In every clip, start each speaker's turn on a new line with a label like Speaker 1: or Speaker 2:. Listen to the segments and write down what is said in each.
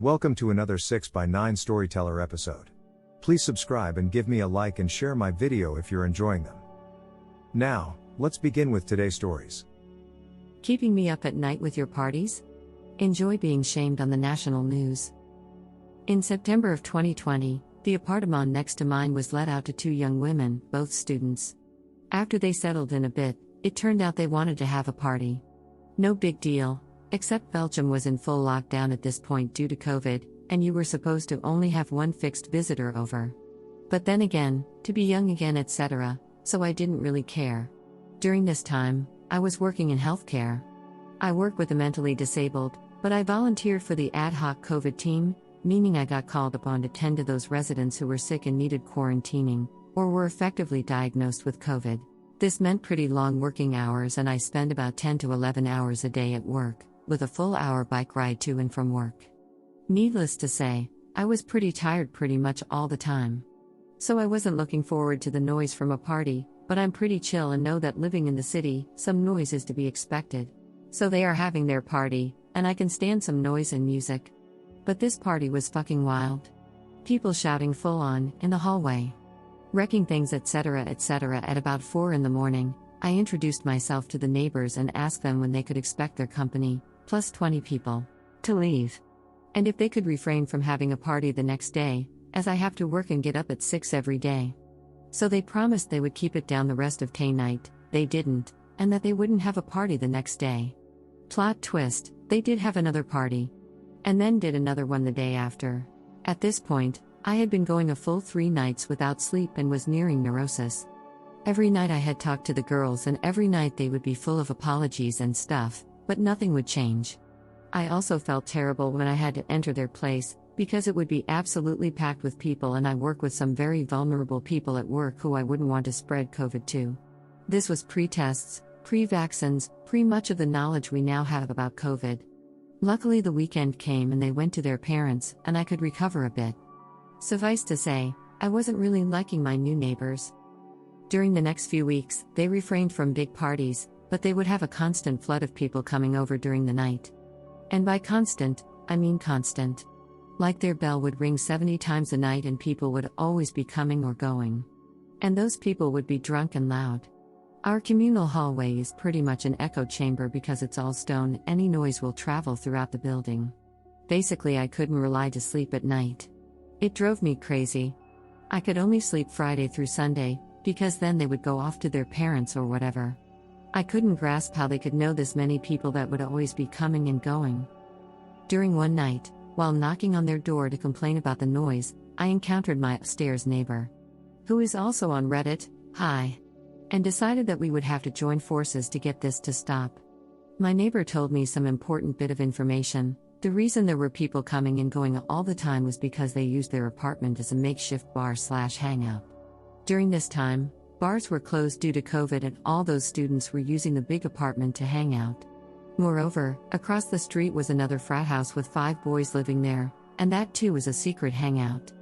Speaker 1: Welcome to another 6x9 Storyteller episode. Please subscribe and give me a like and share my video if you're enjoying them. Now, let's begin with today's stories.
Speaker 2: Keeping me up at night with your parties? Enjoy being shamed on the national news. In September of 2020, the apartment next to mine was let out to two young women, both students. After they settled in a bit, it turned out they wanted to have a party. No big deal, except Belgium was in full lockdown at this point due to COVID, and you were supposed to only have one fixed visitor over. But then again, to be young again, etc., so I didn't really care. During this time, I was working in healthcare. I work with the mentally disabled, but I volunteered for the ad hoc COVID team, meaning I got called upon to tend to those residents who were sick and needed quarantining, or were effectively diagnosed with COVID. This meant pretty long working hours, and I spend about 10 to 11 hours a day at work, with a full hour bike ride to and from work. Needless to say, I was pretty tired pretty much all the time. So I wasn't looking forward to the noise from a party, but I'm pretty chill and know that living in the city, some noise is to be expected. So they are having their party, and I can stand some noise and music. But this party was fucking wild. People shouting full on, in the hallway. Wrecking things etc. At about 4 in the morning, I introduced myself to the neighbors and asked them when they could expect their company, plus 20 people, to leave. And if they could refrain from having a party the next day, as I have to work and get up at 6 every day. So they promised they would keep it down the rest of day night, they didn't, and that they wouldn't have a party the next day. Plot twist, they did have another party. And then did another one the day after. At this point, I had been going a full 3 nights without sleep and was nearing neurosis. Every night I had talked to the girls, and every night they would be full of apologies and stuff, but nothing would change. I also felt terrible when I had to enter their place, because it would be absolutely packed with people, and I work with some very vulnerable people at work who I wouldn't want to spread COVID to. This was pre-tests, pre-vaccines, pre-much of the knowledge we now have about COVID. Luckily the weekend came and they went to their parents, and I could recover a bit. Suffice to say, I wasn't really liking my new neighbors. During the next few weeks, they refrained from big parties, but they would have a constant flood of people coming over during the night. And by constant, I mean constant. Like their bell would ring 70 times a night and people would always be coming or going. And those people would be drunk and loud. Our communal hallway is pretty much an echo chamber because it's all stone, any noise will travel throughout the building. Basically, I couldn't rely to sleep at night. It drove me crazy. I could only sleep Friday through Sunday, because then they would go off to their parents or whatever. I couldn't grasp how they could know this many people that would always be coming and going. During one night, while knocking on their door to complain about the noise, I encountered my upstairs neighbor, who is also on Reddit, hi, and decided that we would have to join forces to get this to stop. My neighbor told me some important bit of information. The reason there were people coming and going all the time was because they used their apartment as a makeshift bar/hangout. During this time, bars were closed due to COVID, and all those students were using the big apartment to hang out. Moreover, across the street was another frat house with 5 boys living there, and that too was a secret hangout.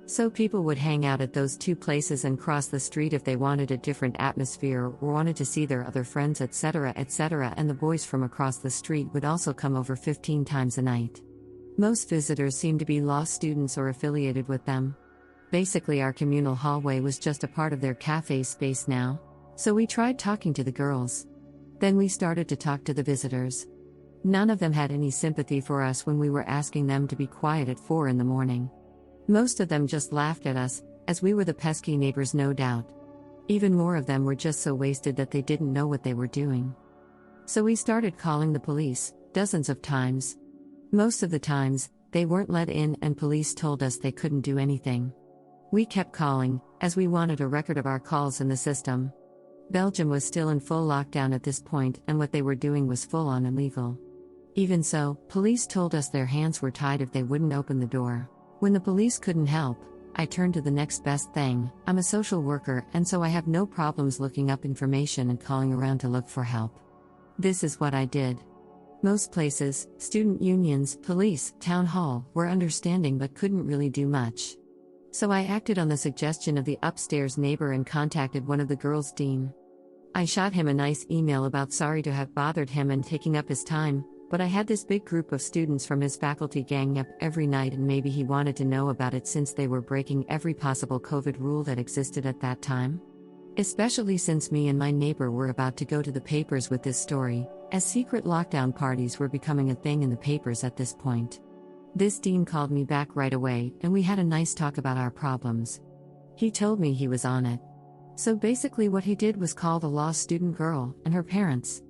Speaker 2: So people would hang out at those 2 places and cross the street if they wanted a different atmosphere or wanted to see their other friends etc., and the boys from across the street would also come over 15 times a night. Most visitors seemed to be law students or affiliated with them. Basically, our communal hallway was just a part of their cafe space now, so we tried talking to the girls. Then we started to talk to the visitors. None of them had any sympathy for us when we were asking them to be quiet at 4 in the morning. Most of them just laughed at us, as we were the pesky neighbors, no doubt. Even more of them were just so wasted that they didn't know what they were doing. So we started calling the police, dozens of times. Most of the times, they weren't let in and police told us they couldn't do anything. We kept calling, as we wanted a record of our calls in the system. Belgium was still in full lockdown at this point, and what they were doing was full-on illegal. Even so, police told us their hands were tied if they wouldn't open the door. When the police couldn't help, I turned to the next best thing. I'm a social worker, and so I have no problems looking up information and calling around to look for help. This is what I did. Most places, student unions, police, town hall, were understanding but couldn't really do much. So I acted on the suggestion of the upstairs neighbor and contacted one of the girls' dean. I shot him a nice email about sorry to have bothered him and taking up his time, but I had this big group of students from his faculty ganging up every night, and maybe he wanted to know about it since they were breaking every possible COVID rule that existed at that time. Especially since me and my neighbor were about to go to the papers with this story, as secret lockdown parties were becoming a thing in the papers at this point. This dean called me back right away, and we had a nice talk about our problems. He told me he was on it. So basically what he did was call the law student girl and her parents.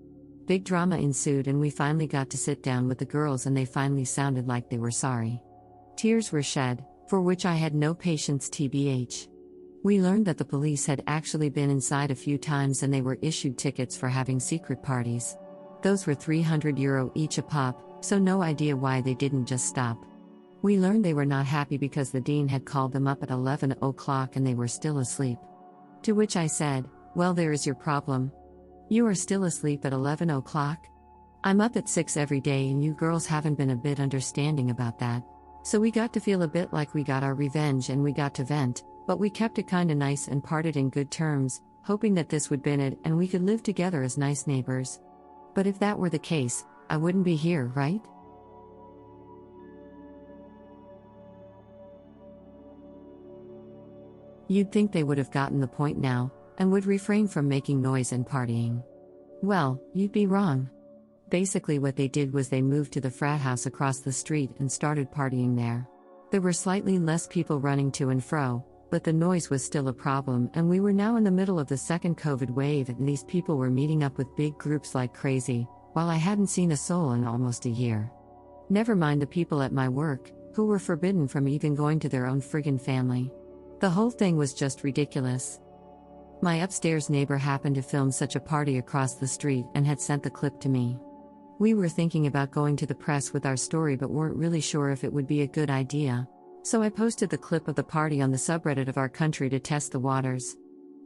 Speaker 2: Big drama ensued, and we finally got to sit down with the girls, and they finally sounded like they were sorry. Tears were shed, for which I had no patience tbh. We learned that the police had actually been inside a few times, and they were issued tickets for having secret parties. Those were €300 each a pop, so no idea why they didn't just stop. We learned they were not happy because the dean had called them up at 11 o'clock and they were still asleep. To which I said, "Well, there is your problem. You are still asleep at 11 o'clock? I'm up at 6 every day, and you girls haven't been a bit understanding about that." So we got to feel a bit like we got our revenge, and we got to vent, but we kept it kinda nice and parted in good terms, hoping that this would been it and we could live together as nice neighbors. But if that were the case, I wouldn't be here, right? You'd think they would have gotten the point now, and would refrain from making noise and partying. Well, you'd be wrong. Basically what they did was they moved to the frat house across the street and started partying there. There were slightly less people running to and fro, but the noise was still a problem, and we were now in the middle of the second COVID wave, and these people were meeting up with big groups like crazy, while I hadn't seen a soul in almost a year. Never mind the people at my work, who were forbidden from even going to their own friggin' family. The whole thing was just ridiculous. My upstairs neighbor happened to film such a party across the street and had sent the clip to me. We were thinking about going to the press with our story, but weren't really sure if it would be a good idea. So I posted the clip of the party on the subreddit of our country to test the waters.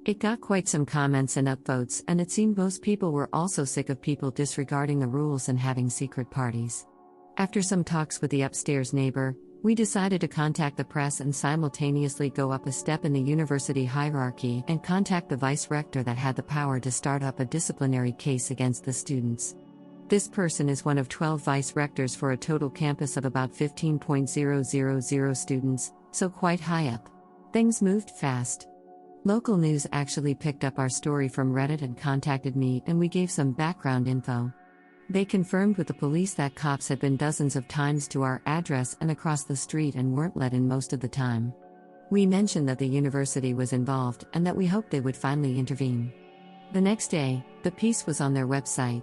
Speaker 2: It got quite some comments and upvotes, and it seemed most people were also sick of people disregarding the rules and having secret parties. After some talks with the upstairs neighbor, we decided to contact the press and simultaneously go up a step in the university hierarchy and contact the vice rector that had the power to start up a disciplinary case against the students. This person is one of 12 vice rectors for a total campus of about 15,000 students, so quite high up. Things moved fast. Local news actually picked up our story from Reddit and contacted me, and we gave some background info. They confirmed with the police that cops had been dozens of times to our address and across the street and weren't let in most of the time. We mentioned that the university was involved and that we hoped they would finally intervene. The next day, the piece was on their website.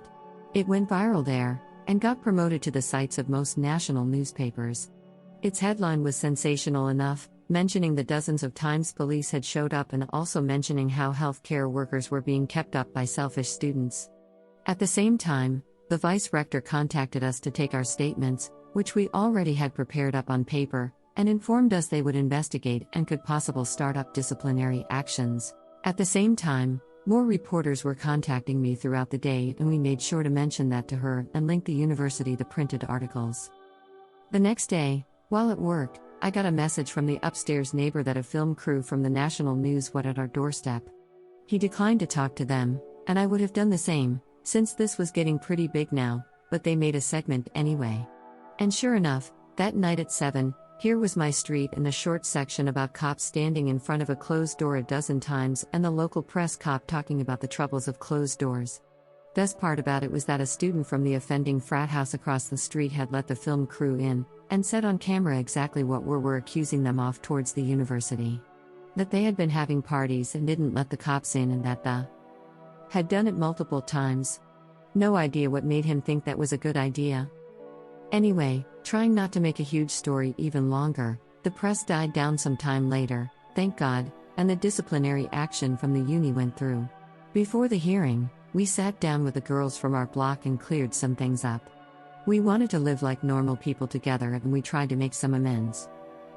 Speaker 2: It went viral there, and got promoted to the sites of most national newspapers. Its headline was sensational enough, mentioning the dozens of times police had showed up and also mentioning how healthcare workers were being kept up by selfish students. At the same time, the vice rector contacted us to take our statements, which we already had prepared up on paper, and informed us they would investigate and could possibly start up disciplinary actions. At the same time, more reporters were contacting me throughout the day, and we made sure to mention that to her and link the university the printed articles. The next day, while at work, I got a message from the upstairs neighbor that a film crew from the national news was at our doorstep. He declined to talk to them, and I would have done the same, since this was getting pretty big now, but they made a segment anyway. And sure enough, that night at 7, here was my street and a short section about cops standing in front of a closed door a dozen times and the local press cop talking about the troubles of closed doors. Best part about it was that a student from the offending frat house across the street had let the film crew in, and said on camera exactly what we were accusing them of towards the university. That they had been having parties and didn't let the cops in, and that the had done it multiple times. No idea what made him think that was a good idea. Anyway, trying not to make a huge story even longer, the press died down some time later, thank God, and the disciplinary action from the uni went through. Before the hearing, we sat down with the girls from our block and cleared some things up. We wanted to live like normal people together, and we tried to make some amends.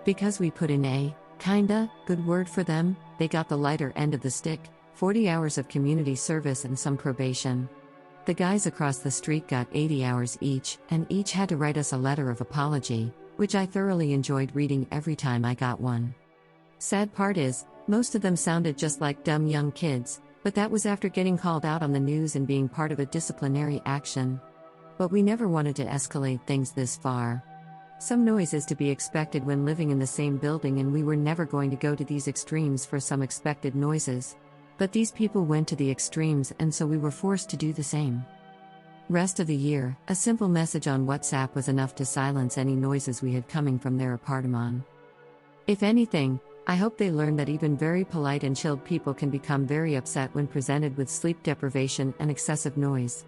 Speaker 2: Because we put in a, kinda, good word for them, they got the lighter end of the stick, 40 hours of community service and some probation. The guys across the street got 80 hours each, and each had to write us a letter of apology, which I thoroughly enjoyed reading every time I got one. Sad part is, most of them sounded just like dumb young kids, but that was after getting called out on the news and being part of a disciplinary action. But we never wanted to escalate things this far. Some noise is to be expected when living in the same building, and we were never going to go to these extremes for some expected noises. But these people went to the extremes, and so we were forced to do the same. Rest of the year, a simple message on WhatsApp was enough to silence any noises we had coming from their apartment. If anything, I hope they learned that even very polite and chilled people can become very upset when presented with sleep deprivation and excessive noise.